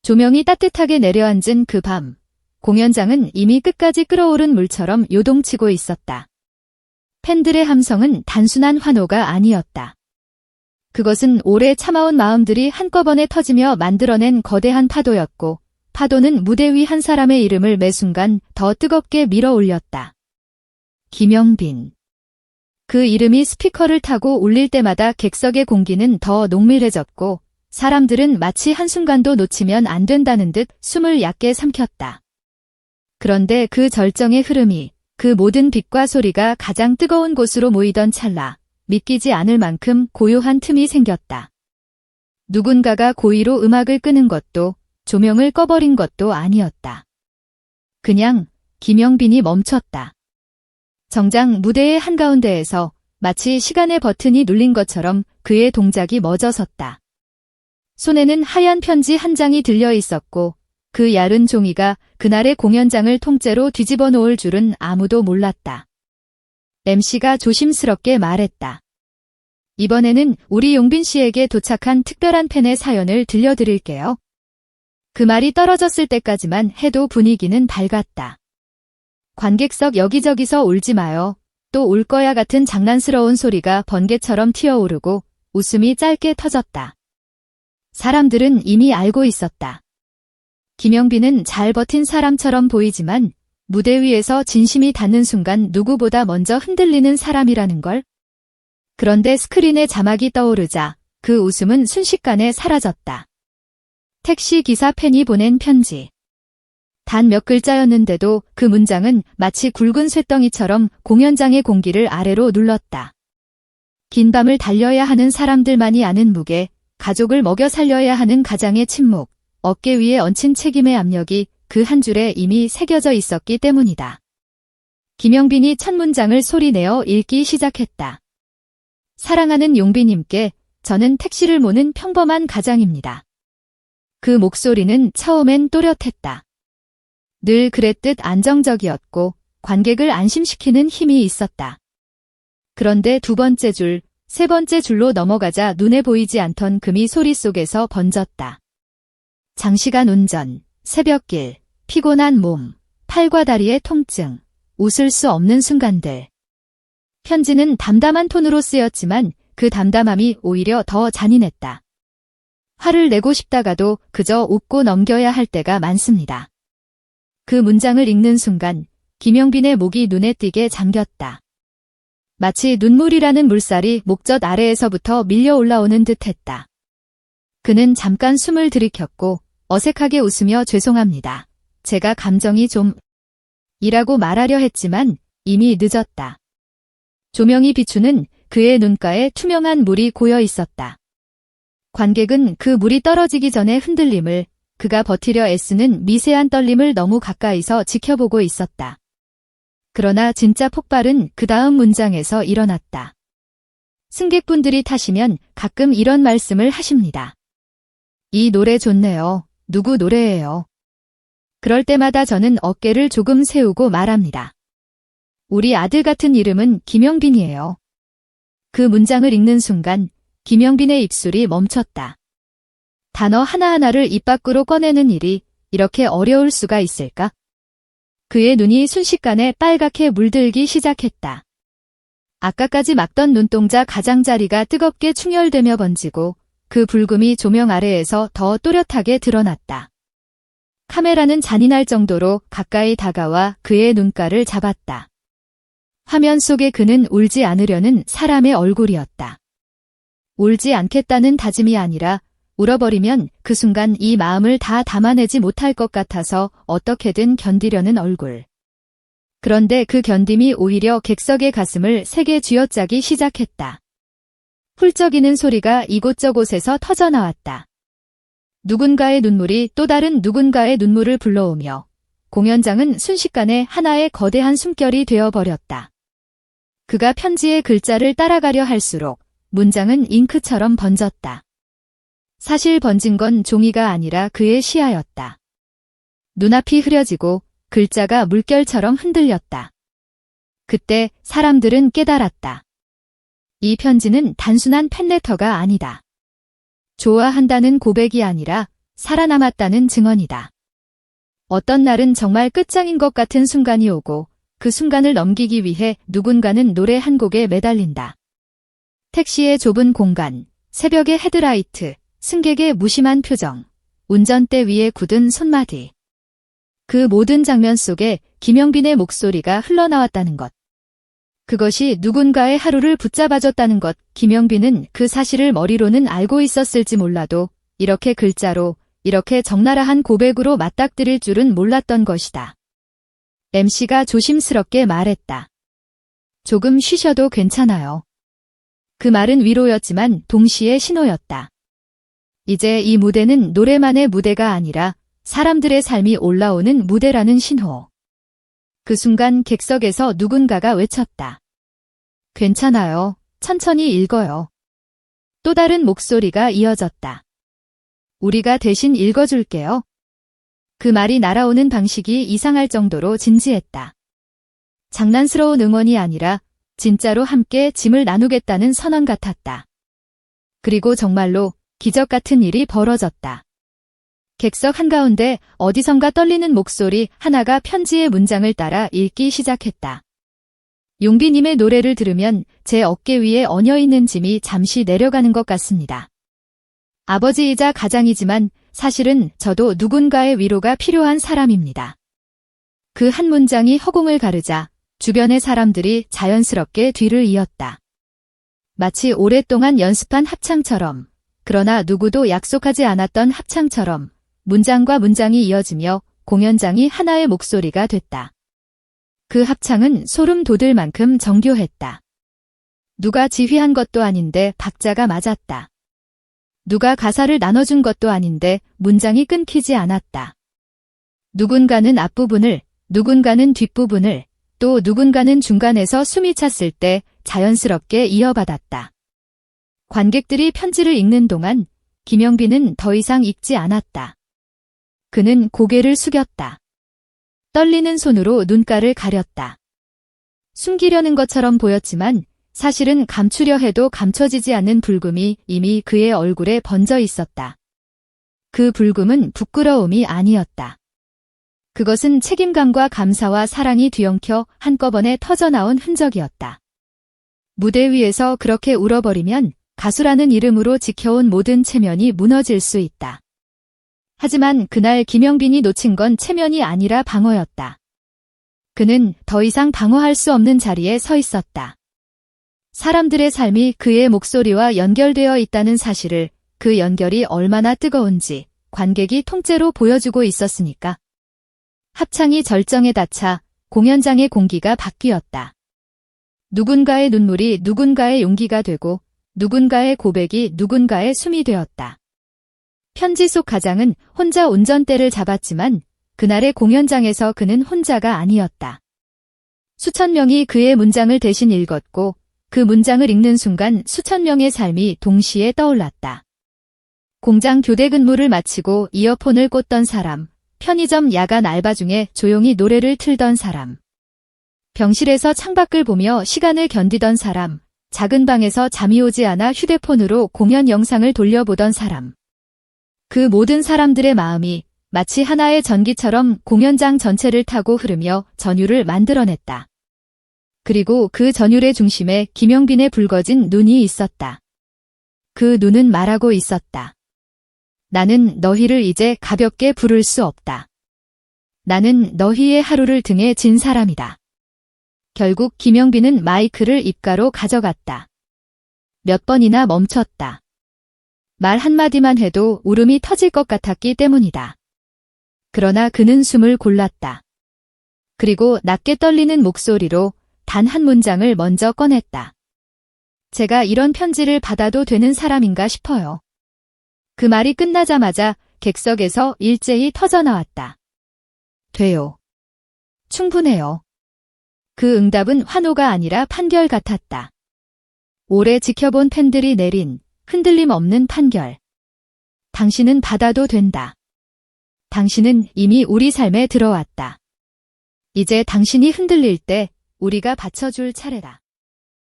조명이 따뜻하게 내려앉은 그 밤, 공연장은 이미 끝까지 끓어오른 물처럼 요동치고 있었다. 팬들의 함성은 단순한 환호가 아니었다. 그것은 오래 참아온 마음들이 한꺼번에 터지며 만들어낸 거대한 파도였고, 파도는 무대 위 한 사람의 이름을 매 순간 더 뜨겁게 밀어 올렸다. 김영빈. 그 이름이 스피커를 타고 울릴 때마다 객석의 공기는 더 농밀해졌고, 사람들은 마치 한순간도 놓치면 안 된다는 듯 숨을 얕게 삼켰다. 그런데 그 절정의 흐름이, 그 모든 빛과 소리가 가장 뜨거운 곳으로 모이던 찰나, 믿기지 않을 만큼 고요한 틈이 생겼다. 누군가가 고의로 음악을 끄는 것도, 조명을 꺼버린 것도 아니었다. 그냥 김영빈이 멈췄다. 정작 무대의 한가운데에서 마치 시간의 버튼이 눌린 것처럼 그의 동작이 멎어섰다. 손에는 하얀 편지 한 장이 들려 있었고, 그 얇은 종이가 그날의 공연장을 통째로 뒤집어 놓을 줄은 아무도 몰랐다. MC가 조심스럽게 말했다. 이번에는 우리 용빈 씨에게 도착한 특별한 팬의 사연을 들려드릴게요. 그 말이 떨어졌을 때까지만 해도 분위기는 밝았다. 관객석 여기저기서 울지 마요. 또 울 거야 같은 장난스러운 소리가 번개처럼 튀어오르고 웃음이 짧게 터졌다. 사람들은 이미 알고 있었다. 김영빈은 잘 버틴 사람처럼 보이지만 무대 위에서 진심이 닿는 순간 누구보다 먼저 흔들리는 사람이라는 걸. 그런데 스크린에 자막이 떠오르자 그 웃음은 순식간에 사라졌다. 택시 기사 팬이 보낸 편지. 단 몇 글자였는데도 그 문장은 마치 굵은 쇳덩이처럼 공연장의 공기를 아래로 눌렀다. 긴 밤을 달려야 하는 사람들만이 아는 무게, 가족을 먹여 살려야 하는 가장의 침묵, 어깨 위에 얹힌 책임의 압력이 그 한 줄에 이미 새겨져 있었기 때문이다. 김영빈이 첫 문장을 소리내어 읽기 시작했다. 사랑하는 용빈님께 저는 택시를 모는 평범한 가장입니다. 그 목소리는 처음엔 또렷했다. 늘 그랬듯 안정적이었고 관객을 안심시키는 힘이 있었다. 그런데 두 번째 줄, 세 번째 줄로 넘어가자 눈에 보이지 않던 금이 소리 속에서 번졌다. 장시간 운전, 새벽길, 피곤한 몸, 팔과 다리의 통증, 웃을 수 없는 순간들. 편지는 담담한 톤으로 쓰였지만 그 담담함이 오히려 더 잔인했다. 화를 내고 싶다가도 그저 웃고 넘겨야 할 때가 많습니다. 그 문장을 읽는 순간 김영빈의 목이 눈에 띄게 잠겼다. 마치 눈물이라는 물살이 목젖 아래에서부터 밀려 올라오는 듯했다. 그는 잠깐 숨을 들이켰고 어색하게 웃으며 죄송합니다. 제가 감정이 좀... 이라고 말하려 했지만 이미 늦었다. 조명이 비추는 그의 눈가에 투명한 물이 고여 있었다. 관객은 그 물이 떨어지기 전의 흔들림을, 그가 버티려 애쓰는 미세한 떨림을 너무 가까이서 지켜보고 있었다. 그러나 진짜 폭발은 그 다음 문장에서 일어났다. 승객분들이 타시면 가끔 이런 말씀을 하십니다. 이 노래 좋네요. 누구 노래예요? 그럴 때마다 저는 어깨를 조금 세우고 말합니다. 우리 아들 같은 이름은 김영빈이에요. 그 문장을 읽는 순간 김영빈의 입술이 멈췄다. 단어 하나하나를 입 밖으로 꺼내는 일이 이렇게 어려울 수가 있을까? 그의 눈이 순식간에 빨갛게 물들기 시작했다. 아까까지 막던 눈동자 가장자리가 뜨겁게 충혈되며 번지고 그 불금이 조명 아래에서 더 또렷하게 드러났다. 카메라는 잔인할 정도로 가까이 다가와 그의 눈가를 잡았다. 화면 속에 그는 울지 않으려는 사람의 얼굴이었다. 울지 않겠다는 다짐이 아니라 울어버리면 그 순간 이 마음을 다 담아내지 못할 것 같아서 어떻게든 견디려는 얼굴. 그런데 그 견딤이 오히려 객석의 가슴을 세게 쥐어짜기 시작했다. 훌쩍이는 소리가 이곳저곳에서 터져나왔다. 누군가의 눈물이 또 다른 누군가의 눈물을 불러오며 공연장은 순식간에 하나의 거대한 숨결이 되어버렸다. 그가 편지의 글자를 따라가려 할수록 문장은 잉크처럼 번졌다. 사실 번진 건 종이가 아니라 그의 시야였다. 눈앞이 흐려지고 글자가 물결처럼 흔들렸다. 그때 사람들은 깨달았다. 이 편지는 단순한 팬레터가 아니다. 좋아한다는 고백이 아니라 살아남았다는 증언이다. 어떤 날은 정말 끝장인 것 같은 순간이 오고 그 순간을 넘기기 위해 누군가는 노래 한 곡에 매달린다. 택시의 좁은 공간, 새벽의 헤드라이트, 승객의 무심한 표정, 운전대 위에 굳은 손마디. 그 모든 장면 속에 김영빈의 목소리가 흘러나왔다는 것. 그것이 누군가의 하루를 붙잡아줬다는 것. 김영빈은 그 사실을 머리로는 알고 있었을지 몰라도 이렇게 글자로, 이렇게 적나라한 고백으로 맞닥뜨릴 줄은 몰랐던 것이다. MC가 조심스럽게 말했다. 조금 쉬셔도 괜찮아요. 그 말은 위로였지만 동시에 신호였다. 이제 이 무대는 노래만의 무대가 아니라 사람들의 삶이 올라오는 무대라는 신호. 그 순간 객석에서 누군가가 외쳤다. 괜찮아요. 천천히 읽어요. 또 다른 목소리가 이어졌다. 우리가 대신 읽어줄게요. 그 말이 날아오는 방식이 이상할 정도로 진지했다. 장난스러운 응원이 아니라 진짜로 함께 짐을 나누겠다는 선언 같았다. 그리고 정말로 기적 같은 일이 벌어졌다. 객석 한가운데 어디선가 떨리는 목소리 하나가 편지의 문장을 따라 읽기 시작했다. 용비님의 노래를 들으면 제 어깨 위에 얹어있는 짐이 잠시 내려가는 것 같습니다. 아버지이자 가장이지만 사실은 저도 누군가의 위로가 필요한 사람입니다. 그 한 문장이 허공을 가르자 주변의 사람들이 자연스럽게 뒤를 이었다. 마치 오랫동안 연습한 합창처럼, 그러나 누구도 약속하지 않았던 합창처럼 문장과 문장이 이어지며 공연장이 하나의 목소리가 됐다. 그 합창은 소름 돋을 만큼 정교했다. 누가 지휘한 것도 아닌데 박자가 맞았다. 누가 가사를 나눠준 것도 아닌데 문장이 끊기지 않았다. 누군가는 앞부분을, 누군가는 뒷부분을, 또 누군가는 중간에서 숨이 찼을 때 자연스럽게 이어받았다. 관객들이 편지를 읽는 동안 김영빈은 더 이상 읽지 않았다. 그는 고개를 숙였다. 떨리는 손으로 눈가를 가렸다. 숨기려는 것처럼 보였지만 사실은 감추려 해도 감춰지지 않는 불금이 이미 그의 얼굴에 번져 있었다. 그 불금은 부끄러움이 아니었다. 그것은 책임감과 감사와 사랑이 뒤엉켜 한꺼번에 터져나온 흔적이었다. 무대 위에서 그렇게 울어버리면 가수라는 이름으로 지켜온 모든 체면이 무너질 수 있다. 하지만 그날 김영빈이 놓친 건 체면이 아니라 방어였다. 그는 더 이상 방어할 수 없는 자리에 서 있었다. 사람들의 삶이 그의 목소리와 연결되어 있다는 사실을, 그 연결이 얼마나 뜨거운지 관객이 통째로 보여주고 있었으니까. 합창이 절정에 닿자 공연장의 공기가 바뀌었다. 누군가의 눈물이 누군가의 용기가 되고 누군가의 고백이 누군가의 숨이 되었다. 편지 속 가장은 혼자 운전대를 잡았지만 그날의 공연장에서 그는 혼자가 아니었다. 수천 명이 그의 문장을 대신 읽었고 그 문장을 읽는 순간 수천 명의 삶이 동시에 떠올랐다. 공장 교대 근무를 마치고 이어폰을 꽂던 사람, 편의점 야간 알바 중에 조용히 노래를 틀던 사람, 병실에서 창밖을 보며 시간을 견디던 사람, 작은 방에서 잠이 오지 않아 휴대폰으로 공연 영상을 돌려보던 사람. 그 모든 사람들의 마음이 마치 하나의 전기처럼 공연장 전체를 타고 흐르며 전율을 만들어냈다. 그리고 그 전율의 중심에 김영빈의 붉어진 눈이 있었다. 그 눈은 말하고 있었다. 나는 너희를 이제 가볍게 부를 수 없다. 나는 너희의 하루를 등에 진 사람이다. 결국 김영빈은 마이크를 입가로 가져갔다. 몇 번이나 멈췄다. 말 한마디만 해도 울음이 터질 것 같았기 때문이다. 그러나 그는 숨을 골랐다. 그리고 낮게 떨리는 목소리로 단 한 문장을 먼저 꺼냈다. 제가 이런 편지를 받아도 되는 사람인가 싶어요. 그 말이 끝나자마자 객석에서 일제히 터져나왔다. 돼요. 충분해요. 그 응답은 환호가 아니라 판결 같았다. 오래 지켜본 팬들이 내린 흔들림 없는 판결. 당신은 받아도 된다. 당신은 이미 우리 삶에 들어왔다. 이제 당신이 흔들릴 때 우리가 받쳐줄 차례다.